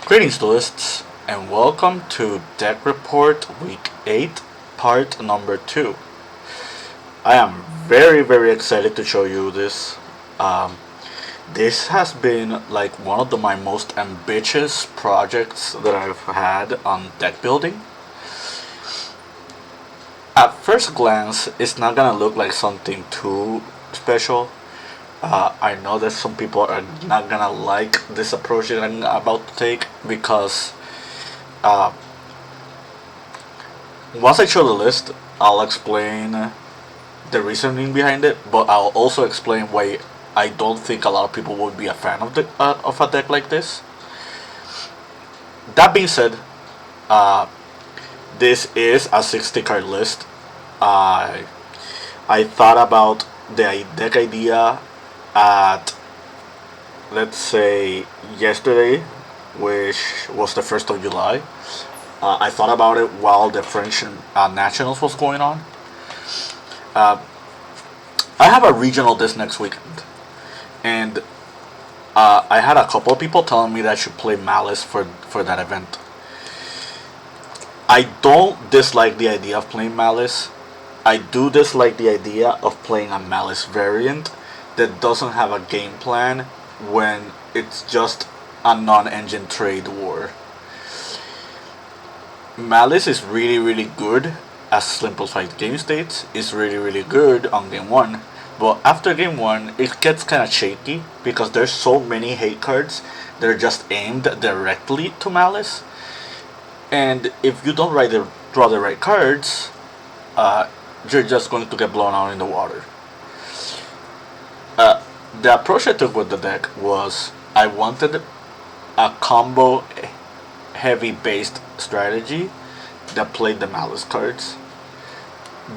Greetings, lists, and welcome to Deck Report Week 8, part number 2. I am very excited to show you this. Um, this has been like one of my most ambitious projects that I've had on deck building. At first glance, it's not gonna look like something too special. I know that some people are not gonna like this approach that I'm about to take because uh, once I show the list, I'll explain the reasoning behind it, but I'll also explain why I don't think a lot of people would be a fan of a deck like this. That being said, uh, this is a 60 card list. I thought about the deck idea at, let's say, yesterday, which was the 1st of July. I thought about it while the French Nationals was going on. Uh, I have a regional this next weekend, and I had a couple of people telling me that I should play Malice for that event. I don't dislike the idea of playing Malice. I do dislike the idea of playing a Malice variant that doesn't have a game plan when it's just a non-engine trade war. Malice is really good as simplified game states. It's really good on game 1, but after game 1 it gets kinda shaky because there's so many hate cards that are just aimed directly to Malice. And if you don't draw the right cards, you're just going to get blown out in the water. The approach I took with the deck was I wanted a combo heavy based strategy that played the Malice cards,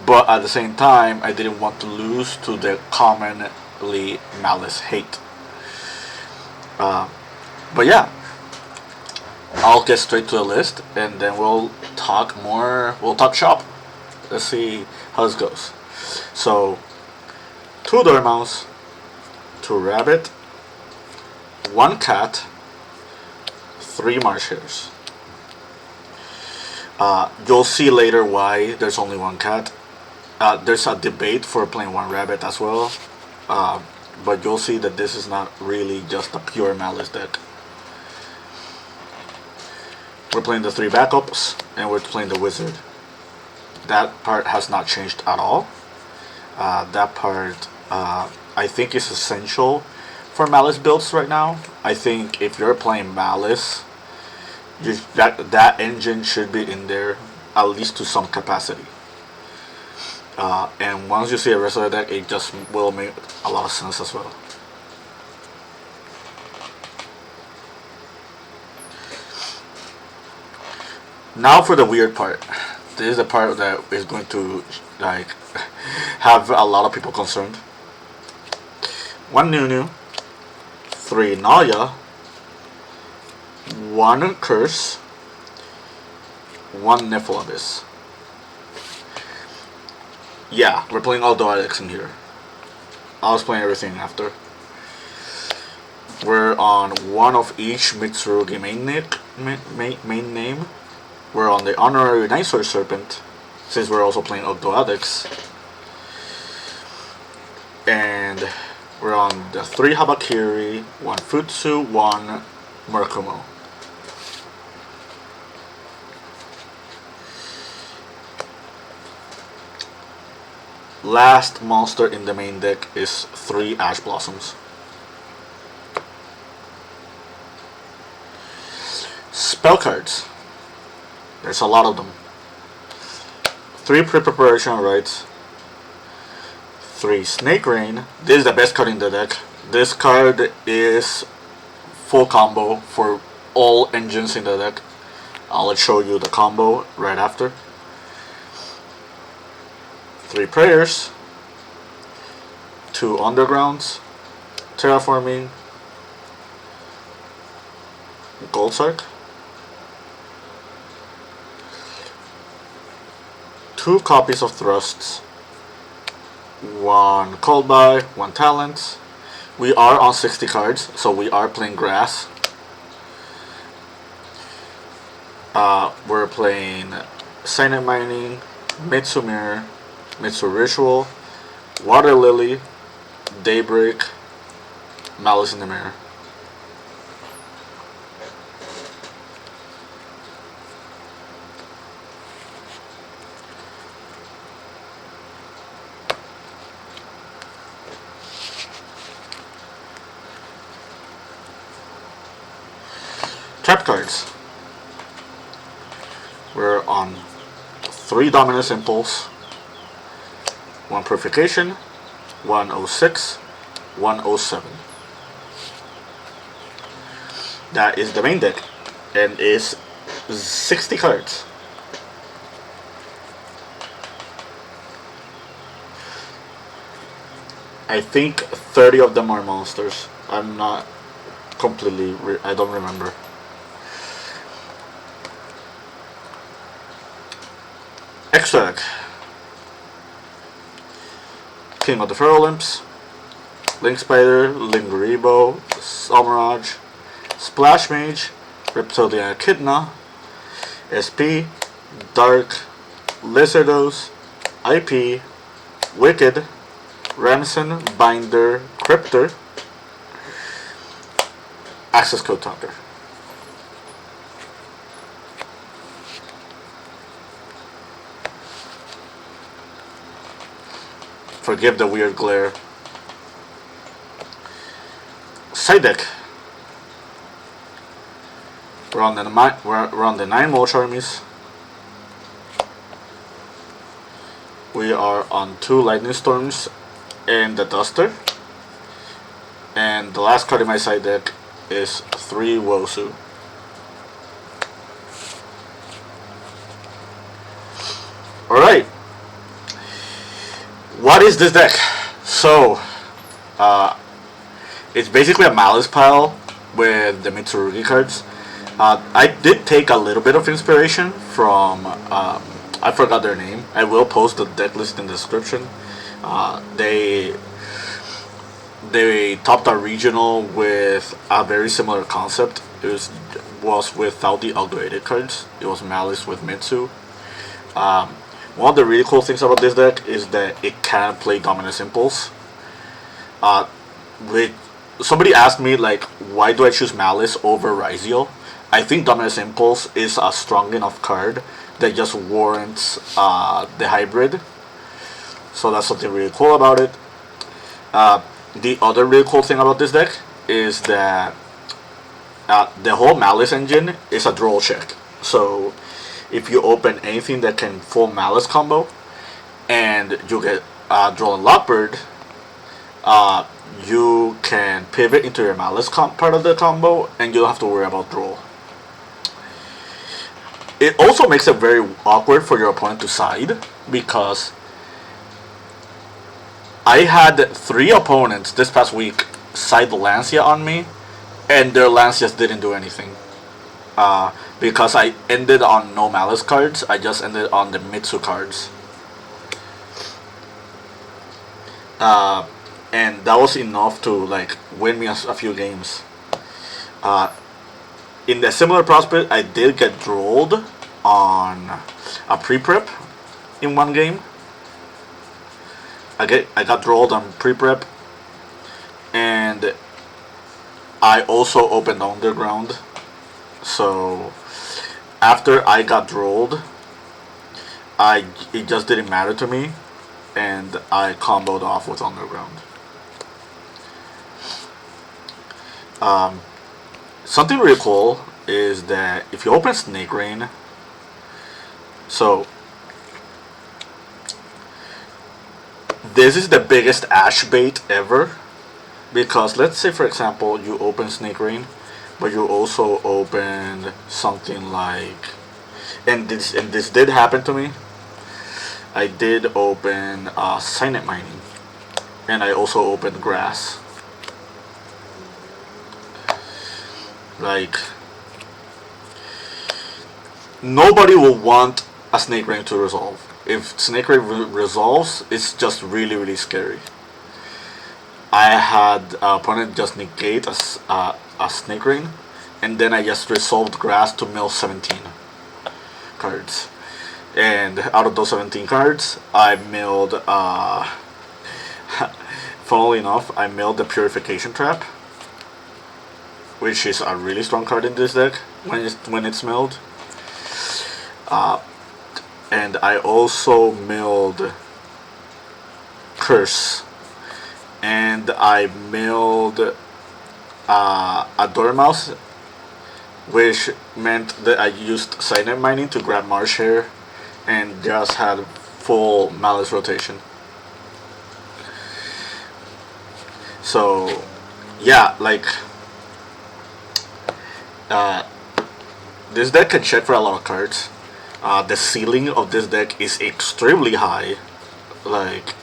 but at the same time I didn't want to lose to the commonly Malice hate. But yeah, I'll get straight to the list and then we'll talk more. We'll talk shop. Let's see how this goes. So, 2 Dormouse, 2 Rabbit, 1 Cat, 3 Marsh Hares. You'll see later why there's only 1 Cat. There's a debate for playing 1 Rabbit as well. But you'll see that this is not really just a pure Malice deck. We're playing the 3 backups, and we're playing the Wizard. That part has not changed at all. That part, I think, is essential for Malice builds right now. I think if you're playing Malice, that engine should be in there, at least to some capacity. And once you see the rest of the deck, it just will make a lot of sense as well. Now for the weird part. This is the part that is going to have a lot of people concerned. 1 Nunu, 3 Naya, 1 Curse, 1 Nephilim. Yeah, we're playing Ogdoadic in here. I was playing everything after. We're on 1 of each Mitsurugi main name. We're on the Honorary Night Serpent, since we're also playing Ogdoadics. And we're on the 3 Habakiri, 1 Futsu, 1 Murakumo. Last monster in the main deck is 3 Ash Blossoms. Spell cards. There's a lot of them. 3 Preparation Rites, 3 Snake Rain. This is the best card in the deck. This card is full combo for all engines in the deck. I'll show you the combo right after. 3 Prayers, 2 Undergrounds, Terraforming, Gold Sark, 2 copies of Thrusts, 1 Called By, 1 Talents. We are on 60 cards, so we are playing Grass. We're playing Signet Mining, Mitsumir, Mitsu Ritual, Water Lily, Daybreak, Malice in the Mirror. Trap cards. We're on 3 Dominus Impulse, 1 Purification, 106, 107. That is the main deck, and is 60 cards. I think 30 of them are monsters. I'm not completely. I don't remember. Extra deck. King of the Feral Imps, Link Spider, Linguribo, Salmirage, Splash Mage, Reptilian Echidna, SP, Dark, Lizardos, IP, Wicked, Ramson, Binder, Cryptor, Access Code Talker. Forgive the weird glare. Side deck. We're on the 9 Mulch Armies. We are on 2 Lightning Storms and the Duster. And the last card in my side deck is 3 Wosu. Alright. What is this deck? So, it's basically a Malice pile with the Mitsurugi cards. I did take a little bit of inspiration from, I forgot their name. I will post the deck list in the description. They topped a regional with a very similar concept. It was without the Ogdoadic cards. It was Malice with Mitsu. One of the really cool things about this deck is that it can play Dominus Impulse. Somebody asked me, like, why do I choose Malice over Rizio? I think Dominus Impulse is a strong enough card that just warrants the hybrid. So that's something really cool about it. The other really cool thing about this deck is that the whole Malice engine is a draw check. So if you open anything that can full Malice combo and you get draw a Lockbird, you can pivot into your Malice part of the combo and you don't have to worry about draw. It also makes it very awkward for your opponent to side, because I had 3 opponents this past week side Lancia on me, and their Lancias didn't do anything. Because I ended on no Malice cards, I just ended on the Mitsu cards. And that was enough to, like, win me a few games. In the similar prospect, I did get drolled on a pre-prep in one game. I got drolled on pre-prep, and I also opened Underground. So after I got drolled, it just didn't matter to me, and I comboed off with Underground. Something really cool is that if you open Snake Rain, so this is the biggest Ash bait ever, because let's say, for example, you open Snake Rain, but you also opened something like, and this did happen to me. I did open Signet Mining, and I also opened Grass. Like, nobody will want a Snake Rain to resolve. If Snake Rain resolves, it's just really, really scary. I had opponent just negate a Snake Rain, and then I just resolved Grass to mill 17. cards. And out of those 17 cards, I milled, funnily enough, I milled the Purification Trap, which is a really strong card in this deck when it's milled. And I also milled Curse, and I milled a Dormouse, which meant that I used Cyanide Mining to grab Marsh Hair and just had full Maliss rotation. So yeah, like this deck can check for a lot of cards. The ceiling of this deck is extremely high. Like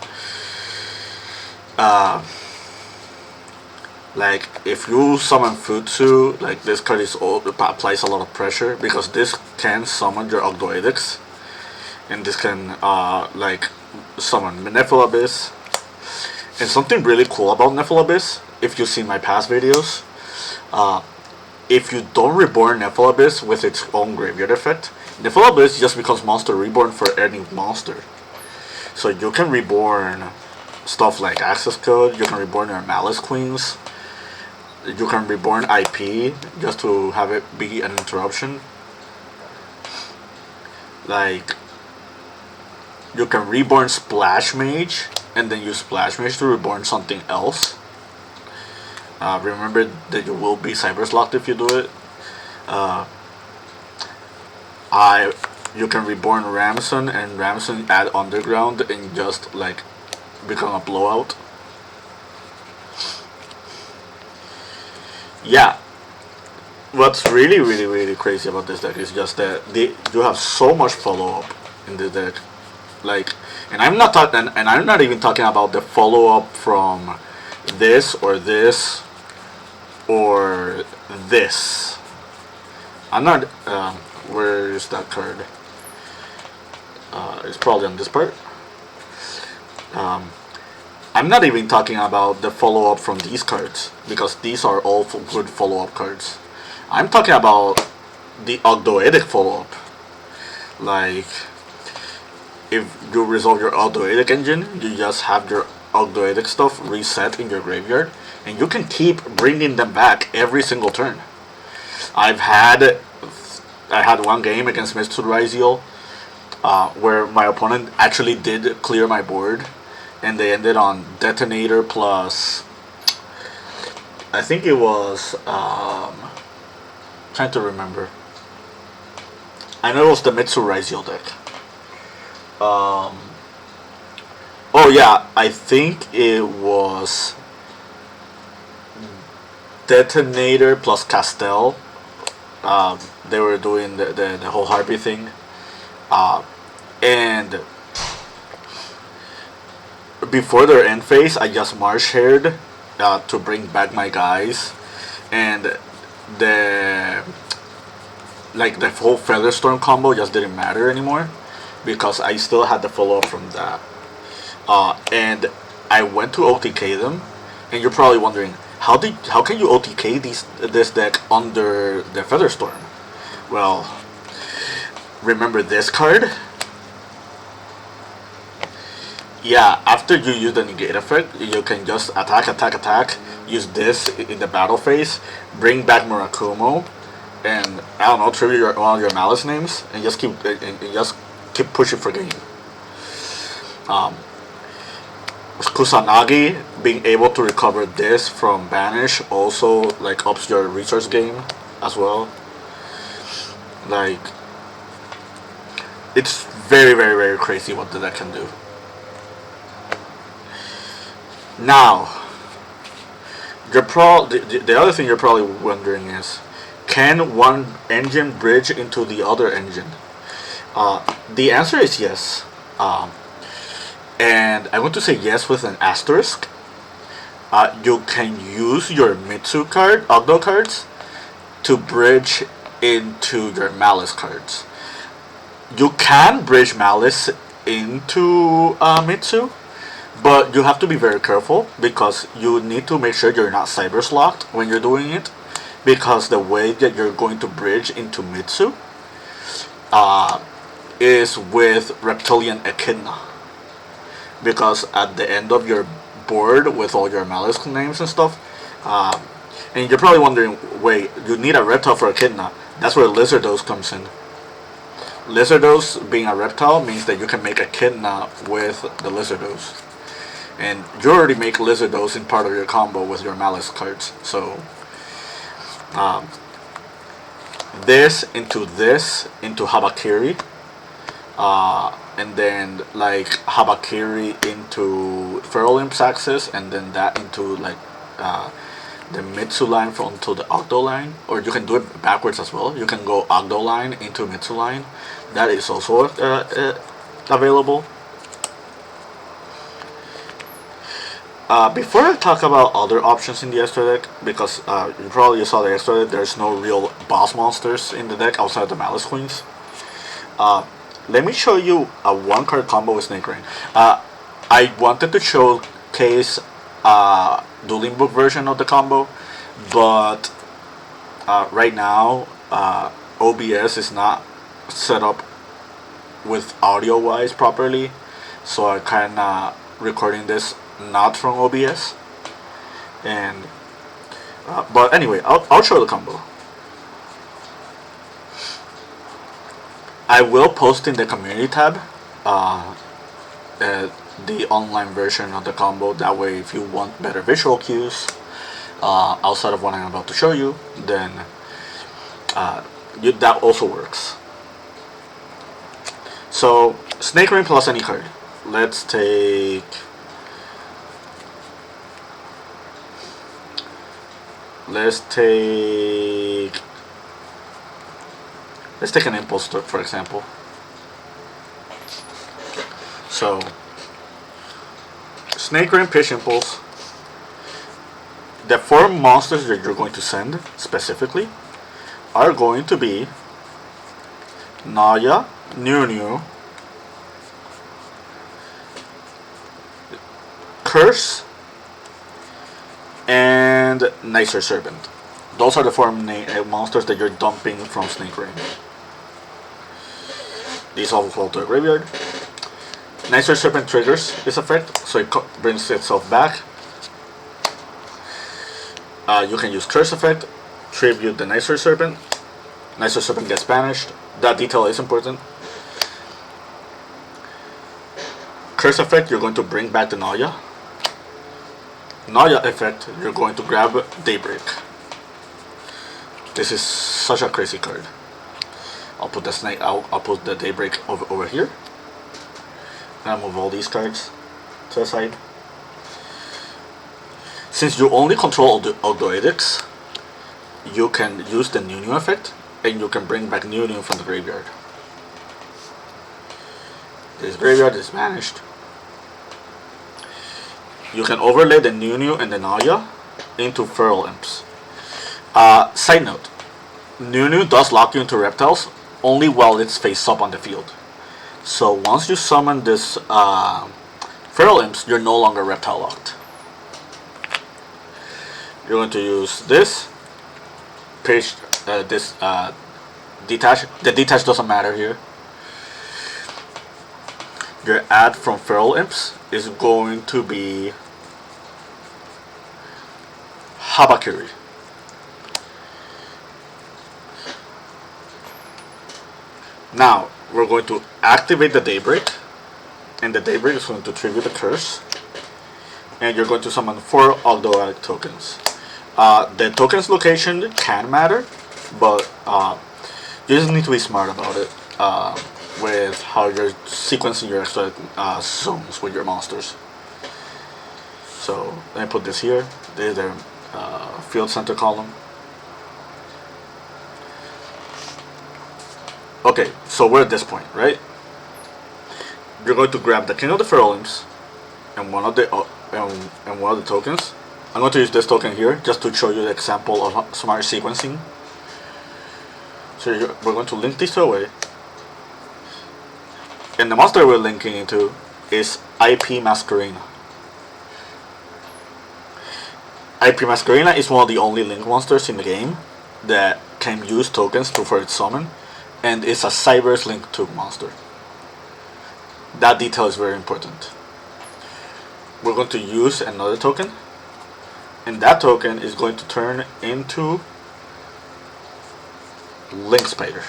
if you summon Futsu, like this card applies a lot of pressure because this can summon your Ogdoadics, and this can like summon Nephil-Abyss. And something really cool about Nephil-Abyss, if you've seen my past videos, if you don't reborn Nephil-Abyss with its own graveyard effect, Nephil-Abyss just becomes monster reborn for any monster. So you can reborn stuff like Access Code, you can reborn your Malice Queens, you can reborn IP just to have it be an interruption. Like, you can reborn Splash Mage and then use Splash Mage to reborn something else. Remember that you will be Cyber Locked if you do it. You can reborn Ramson and Ramson add Underground and just like become a blowout. Yeah, what's really crazy about this deck is just that you have so much follow up in this deck. Like, and I'm not talking, and I'm not even talking about the follow up from this or this or this. I'm not. Where is that card? It's probably on this part. I'm not even talking about the follow up from these cards because these are all good follow up cards. I'm talking about the Ogdoadic follow up. Like, if you resolve your Ogdoadic engine, you just have your Ogdoadic stuff reset in your graveyard, and you can keep bringing them back every single turn. I had one game against Mitsurugi where my opponent actually did clear my board, and they ended on Detonator plus, I think it was, trying to remember. I know it was the Mitsurugi deck. Oh yeah, I think it was Detonator plus Castel. They were doing the whole Harpy thing. And before their end phase, I just Marsh Haired to bring back my guys. And the whole Featherstorm combo just didn't matter anymore because I still had the follow up from that. And I went to OTK them, and you're probably wondering how can you OTK this deck under the Featherstorm? Well, remember this card? Yeah, after you use the negate effect, you can just attack, use this in the battle phase, bring back Murakumo, and I don't know, tribute one of your Malice names, and just keep pushing for game. Kusanagi, being able to recover this from Banish also like ups your resource game as well. Like, it's very crazy what the deck can do. Now, the other thing you're probably wondering is, can one engine bridge into the other engine? The answer is yes. And I want to say yes with an asterisk. You can use your Mitsu Ogdo cards, to bridge into your Maliss cards. You can bridge Maliss into Mitsu, but you have to be very careful because you need to make sure you're not Cybers locked when you're doing it, because the way that you're going to bridge into Mitsu uh, is with Reptilian Echidna, because at the end of your board with all your Maliss names and stuff, and you're probably wondering, wait, you need a reptile for Echidna? That's where Lizardos comes in. Lizardos being a reptile means that you can make Echidna with the Lizardos, and you already make Lizardos in part of your combo with your Maliss cards. So um, this into Habakiri, and then like Habakiri into Feral Imp's axis, and then that into like the Mitsu line from to the Ogdo line, or you can do it backwards as well. You can go Ogdo line into Mitsu line. That is also available. Before I talk about other options in the extra deck, because you probably saw the extra deck, there's no real boss monsters in the deck outside the Malice Queens. Let me show you a one card combo with Snake Rain. I wanted to showcase Dueling Book version of the combo, but right now OBS is not set up with audio wise properly, so I kinda recording this not from OBS, and but anyway, I'll show the combo. I will post in the community tab the online version of the combo. That way, if you want better visual cues outside of what I'm about to show you, then that also works. So Snake Rain plus any card. Let's take an Impulse for example. So Snake Rain, Pitch Impulse. The 4 monsters that you're going to send specifically are going to be Naya, Nunu, Curse, and Nicer Serpent. Those are the 4 monsters that you're dumping from Snake Rain. These all fall to the graveyard. Nicer Serpent triggers this effect, so it brings itself back. You can use Curse effect, tribute the Nicer Serpent. Nicer Serpent gets banished. That detail is important. Curse effect, you're going to bring back the Naya. Naya effect, you're going to grab Daybreak. This is such a crazy card. I'll put the snake. I'll put the Daybreak over here. I'll move all these cards to the side. Since you only control Ogdoadics, you can use the Nunu effect, and you can bring back Nunu from the graveyard. This graveyard is vanished. You can overlay the Nunu and the Naya into Feral Imps. Side note, Nunu does lock you into reptiles only while it's face up on the field. So once you summon this Feral Imps, you're no longer reptile locked. You're going to use this, detach. The detach doesn't matter here. Your add from Feral Imps is going to be Habakiri. Now, we're going to activate the Daybreak, and the Daybreak is going to trigger the Curse, and you're going to summon 4 Ogdoadic tokens. The tokens location can matter, but you just need to be smart about it with how you're sequencing your extra zones with your monsters. So, let me put this here. This is their field center column. Okay, so we're at this point, right? You're going to grab the King of the Feral Imps and one of the tokens. I'm going to use this token here just to show you the example of smart sequencing. So we're going to link these two away, and the monster we're linking into is IP Masquerena. IP Masquerena is one of the only link monsters in the game that can use tokens for its summon. and it's a Cybers linked to monster. That detail is very important. We're going to use another token, and that token is going to turn into Link Spider.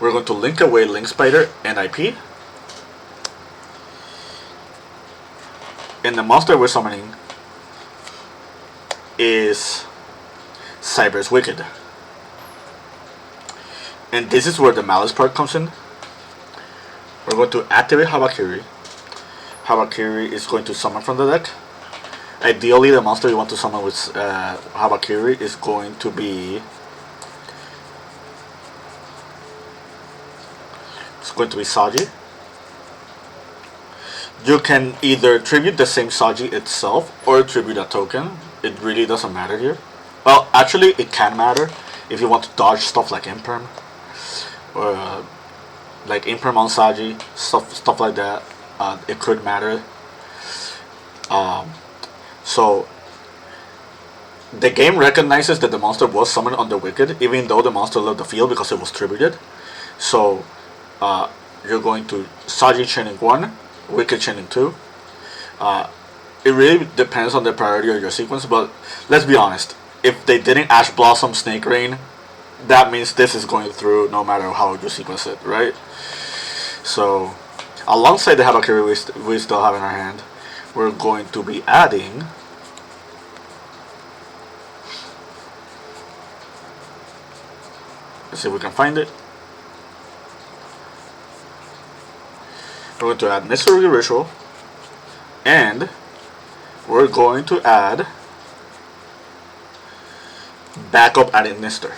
We're going to link away Link Spider and IP, and the monster we're summoning is Cyber's Wicked. And this is where the Maliss part comes in. We're going to activate Habakiri. Habakiri is going to summon from the deck. Ideally, the monster you want to summon with Habakiri is going to be... It's going to be Saji. You can either tribute the same Saji itself or tribute a token. It really doesn't matter here. Well, actually, it can matter if you want to dodge stuff like Imperm. Or like Imperm on Saji, stuff like that. It could matter. So the game recognizes that the monster was summoned on the Wicked, even though the monster left the field because it was tributed. So you're going to Saji chaining 1, Wicked chaining 2. It really depends on the priority of your sequence, but let's be honest. If they didn't Ash Blossom Snake Rain, that means this is going through no matter how you sequence it, right? So alongside the Habakiri we still have in our hand, we're going to be adding let's see if we can find it. We're going to add Mitsurugi Ritual, and we're going to add Backup Administer.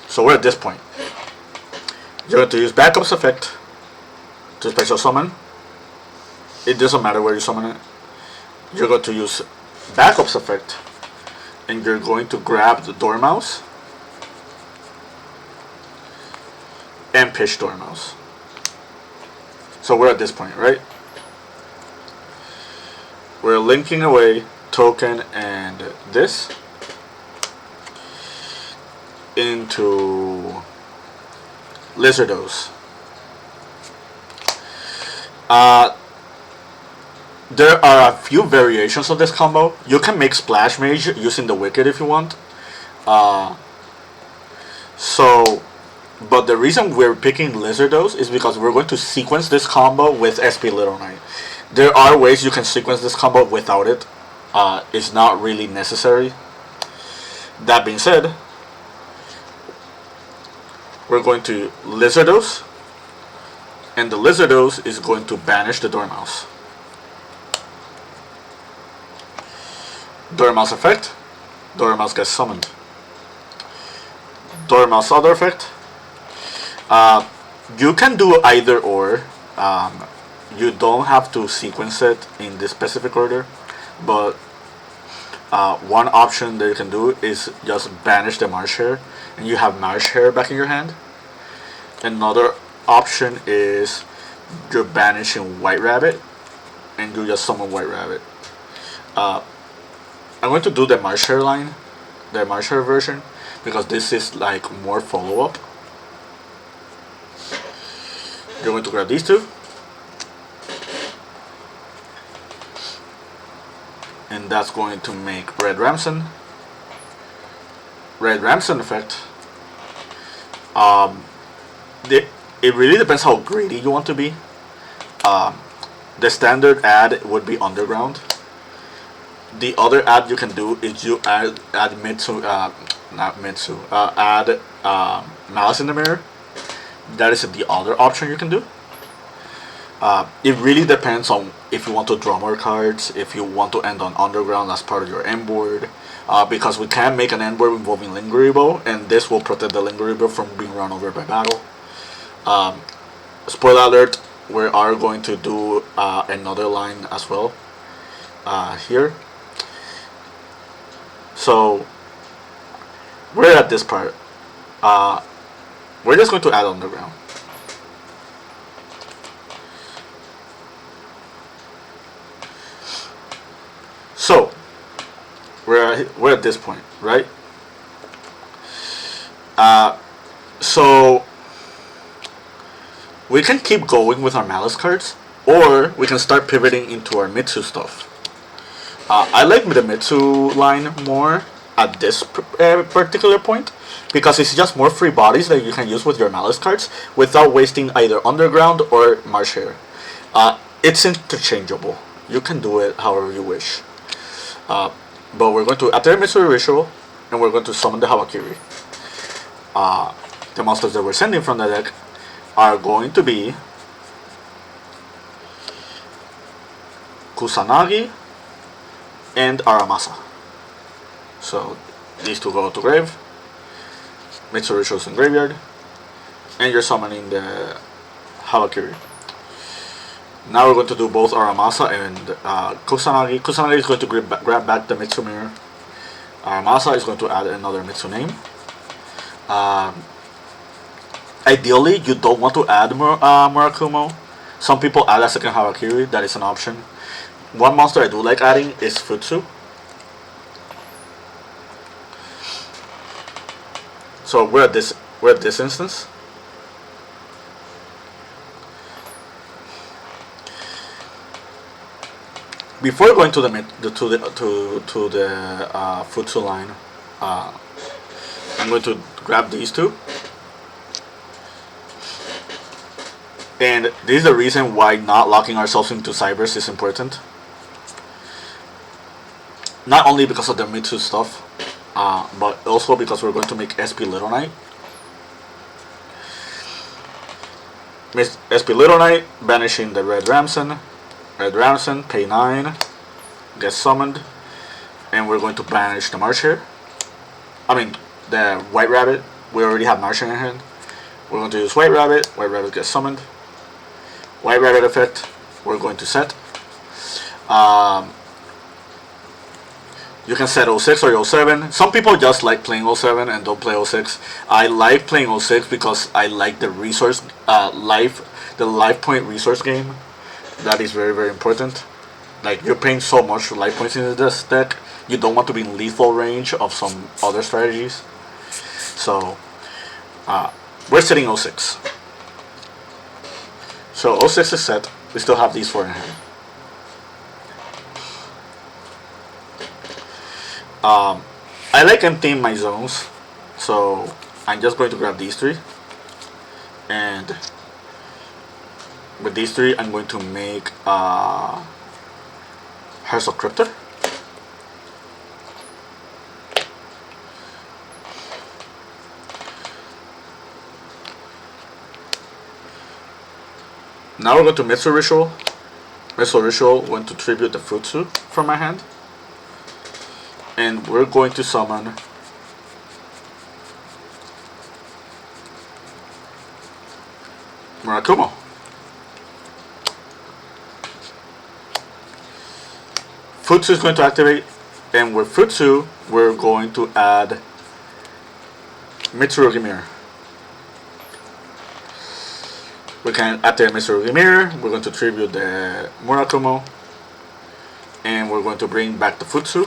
So we're at this point. You're going to use Backup's effect to special summon. It doesn't matter where you summon it. You're going to use Backup's effect, and you're going to grab the Dormouse and pitch Dormouse. So we're at this point, right? We're linking away token and this into Lizardos. There are a few variations of this combo. You can make Splash Mage using the Wicked if you want. But the reason we're picking Lizardos is because we're going to sequence this combo with SP Little Knight. There are ways you can sequence this combo without it. It's not really necessary. That being said, we're going to Lizardos, and the Lizardos is going to banish the Dormouse. Dormouse effect, Dormouse gets summoned. Dormouse other effect, you can do either or. You don't have to sequence it in this specific order, but one option that you can do is just banish the Marsh Hare, and you have Marsh Hare back in your hand. Another option is you're banishing White Rabbit, and you just summon White Rabbit. I'm going to do the Marsh Hare line, the Marsh Hare version, because this is like more follow-up. You're going to grab these two, and that's going to make Red Ramson. Red Ramson effect. It really depends how greedy you want to be. The standard add would be Underground. The other add you can add Malice in the Mirror. That is the other option you can do. It really depends on if you want to draw more cards, if you want to end on Underground as part of your end board, because we can make an end board involving Lingerie, and this will protect the Lingerie from being run over by battle. Spoiler alert, we are going to do another line as well here. So we're at this part. We're just going to add Underground. So we're at this point, right? So we can keep going with our Malice cards, or we can start pivoting into our Mitsu stuff. I like the Mitsu line more at this particular point because it's just more free bodies that you can use with your Malice cards without wasting either Underground or Marsh Hare. It's interchangeable. You can do it however you wish. But we're going to activate Mitsurugi Ritual, and we're going to summon the Hawakiri. The monsters that we're sending from the deck are going to be Kusanagi and Aramasa. So these two go to grave. Mitsurugi Ritual's in graveyard, and you're summoning the Hawakiri. Now we're going to do both Aramasa and Kusanagi. Kusanagi is going to grab back the Mitsu Mirror. Aramasa is going to add another Mitsu name. Ideally, you don't want to add Murakumo. Some people add a second Hawakiri. That is an option. One monster I do like adding is Futsu. So we're at this instance. Before going to the Futsu line, I'm going to grab these two. And this is the reason why not locking ourselves into Cybers is important. Not only because of the Mitsu stuff, but also because we're going to make SP Little Knight. SP Little Knight, banishing the Red Ramson. Red Ramson, pay 9, gets summoned, and we're going to banish the Marsh Hare. I mean, the White Rabbit. We already have Marsh Hare in hand. We're going to use White Rabbit. White Rabbit gets summoned. White Rabbit effect, we're going to set. You can set 06 or 07. Some people just like playing 07 and don't play 06. I like playing 06 because I like the resource, the life point resource game. That is very, very important. Like, you're paying so much for life points in this deck, you don't want to be in lethal range of some other strategies. So, we're setting 06. So 06 is set. We still have these four in hand. I like emptying my zones, so I'm just going to grab these three, and with these three I'm going to make Hearts of Cryptor. Now we're going to Mitsu Ritual. Mitsu Ritual, going to tribute the Futsu from my hand. And we're going to summon Murakumo. Futsu is going to activate, and with Futsu, we're going to add Mitsurugi Mirror. We can activate Mitsurugi Mirror, we're going to tribute the Murakumo, and we're going to bring back the Futsu.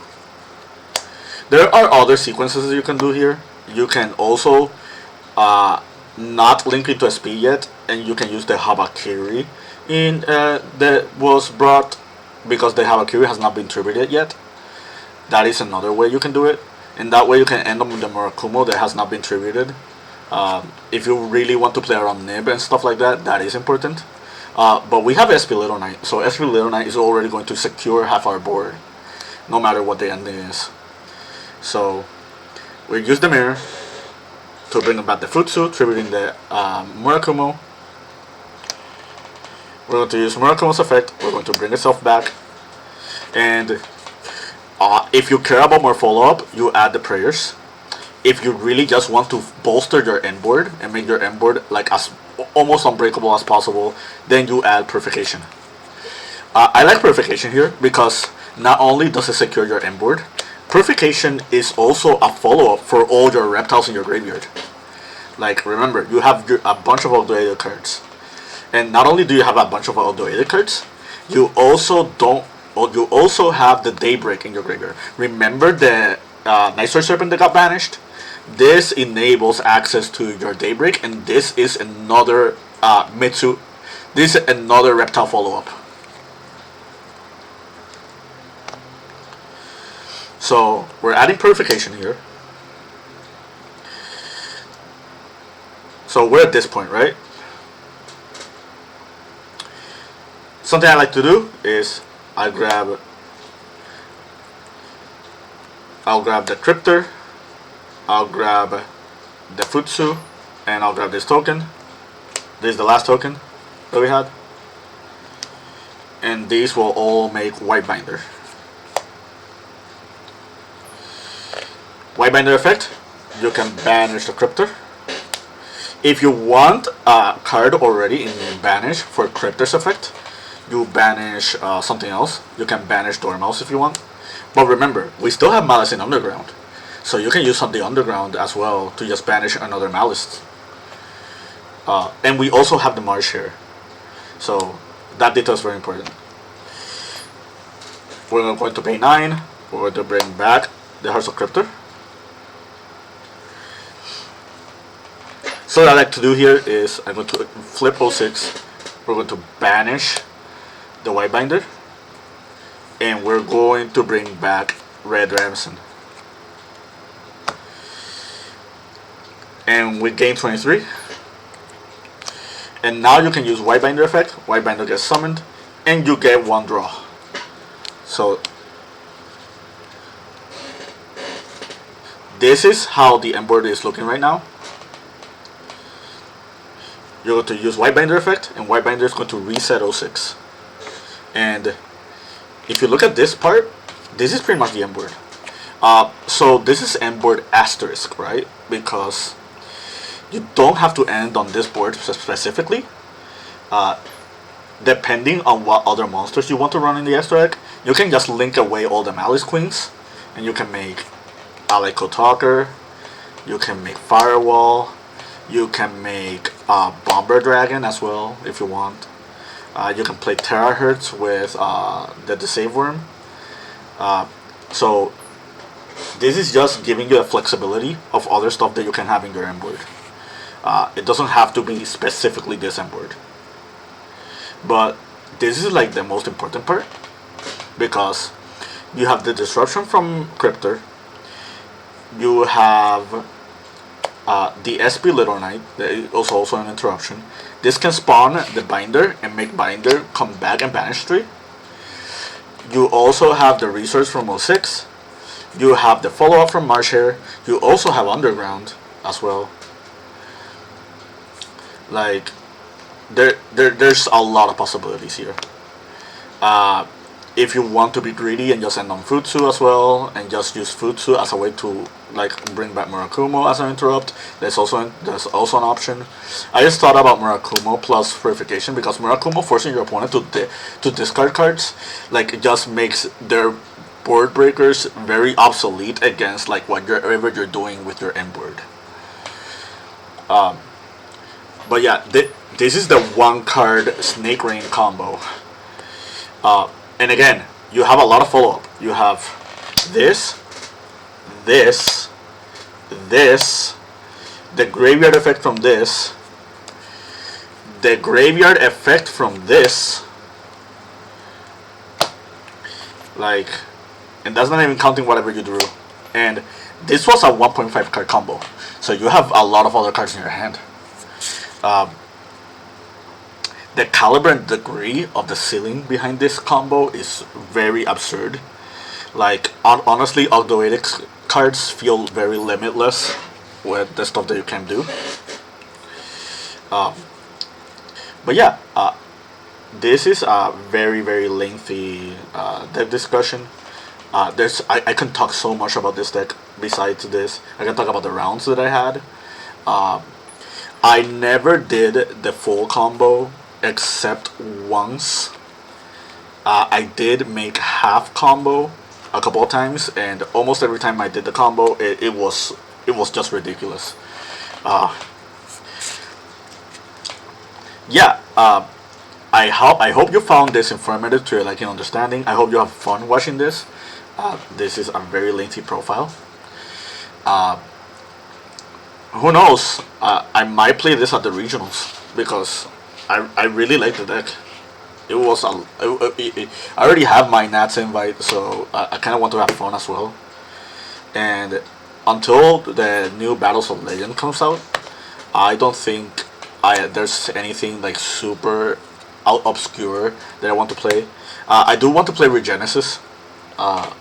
There are other sequences you can do here. You can also not link it to SP yet, and you can use the Habakiri that was brought because the Habakiri has not been tributed yet. That is another way you can do it, and that way you can end up with the Murakumo that has not been tributed. If you really want to play around Nib and stuff like that, that is important. But we have SP Little Knight, so SP Little Knight is already going to secure half our board, no matter what the ending is. So we use the mirror to bring back the Futsu, tributing the Murakumo. We're going to use Murakumo's effect. We're going to bring itself back, and if you care about more follow-up, you add the prayers. If you really just want to bolster your end board and make your end board like as almost unbreakable as possible, then you add Purification. I like Purification here because not only does it secure your end board, Purification is also a follow-up for all your reptiles in your graveyard. Like, remember, you have a bunch of Ogdoadic cards, and not only do you have a bunch of Ogdoadic cards, you also have the Daybreak in your graveyard. Remember the Night Sword Serpent that got banished? This enables access to your Daybreak, and this is another This is another reptile follow-up. So we're adding purification here. So we're at this point, right? Something I like to do is I'll grab the Cryptor, I'll grab the Futsu, and I'll grab this token. This is the last token that we had. And these will all make White Binder. White Binder effect, you can banish the Cryptor. If you want a card already in banish for Cryptor's effect, you banish something else. You can banish Dormouse if you want. But remember, we still have Maliss in Underground. So you can use something Underground as well to just banish another Maliss. And we also have the Marsh here. So that detail is very important. We're going to pay 9. We're going to bring back the Hearts of Cryptor. So what I like to do here is I'm going to flip 06. We're going to banish the White Binder. And we're going to bring back Red Ramson. And we gain 23. And now you can use White Binder effect. White Binder gets summoned. And you get 1 draw. So this is how the end board is looking right now. You're going to use White Binder effect, and White Binder is going to reset 06. And if you look at this part, this is pretty much the end board. So this is end board asterisk, right? Because you don't have to end on this board specifically. Depending on what other monsters you want to run in the extra deck, you can just link away all the Malice Queens, and you can make Aleko Talker, you can make Firewall, you can make Bomber Dragon as well if you want. You can play Terahertz with the Deceive Worm. So this is just giving you the flexibility of other stuff that you can have in your end board. It doesn't have to be specifically this end board. But this is like the most important part, because you have the disruption from Cryptor, you have the SP Little Knight, that is also an interruption. This can spawn the Binder and make Binder come back and banish 3. You also have the resource from 06. You have the follow-up from Marshare. You also have Underground as well. Like, there's a lot of possibilities here. If you want to be greedy and just end on Futsu as well, and just use Futsu as a way to like bring back Murakumo as an interrupt, there's also an option. I just thought about Murakumo plus Purification, because Murakumo forcing your opponent to discard cards, like, it just makes their board breakers very obsolete against like whatever you're doing with your end board. But yeah, this is the 1 card Snake Rain combo. And again, you have a lot of follow-up. You have this, the graveyard effect from this, the graveyard effect from this, like, and that's not even counting whatever you drew. And this was a 1.5 card combo, so you have a lot of other cards in your hand. The caliber and degree of the ceiling behind this combo is very absurd. Like, honestly, Ogdoadic cards feel very limitless with the stuff that you can do. But yeah, this is a very, very lengthy deck discussion. I can talk so much about this deck besides this. I can talk about the rounds that I had. I never did the full combo except once. I did make half combo a couple of times, and almost every time I did the combo, it was just ridiculous. Yeah, I hope you found this informative to your liking and understanding. I hope you have fun watching this. This is a very lengthy profile. Who knows? I might play this at the regionals because I really like the deck. It was I already have my Nats invite, so I kind of want to have fun as well. And until the new Battles of Legend comes out, I don't think there's anything like super out obscure that I want to play. I do want to play Regenesis. Uh,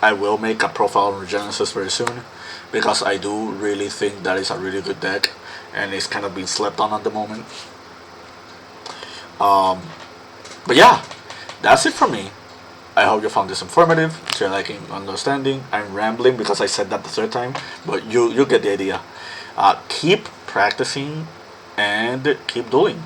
I will make a profile on Regenesis very soon because I do really think that is a really good deck and it's kind of being slept on at the moment. Um, but yeah, that's it for me. I hope you found this informative, so you're liking, understanding. I'm rambling because I said that the third time, but you get the idea. Keep practicing and keep doing.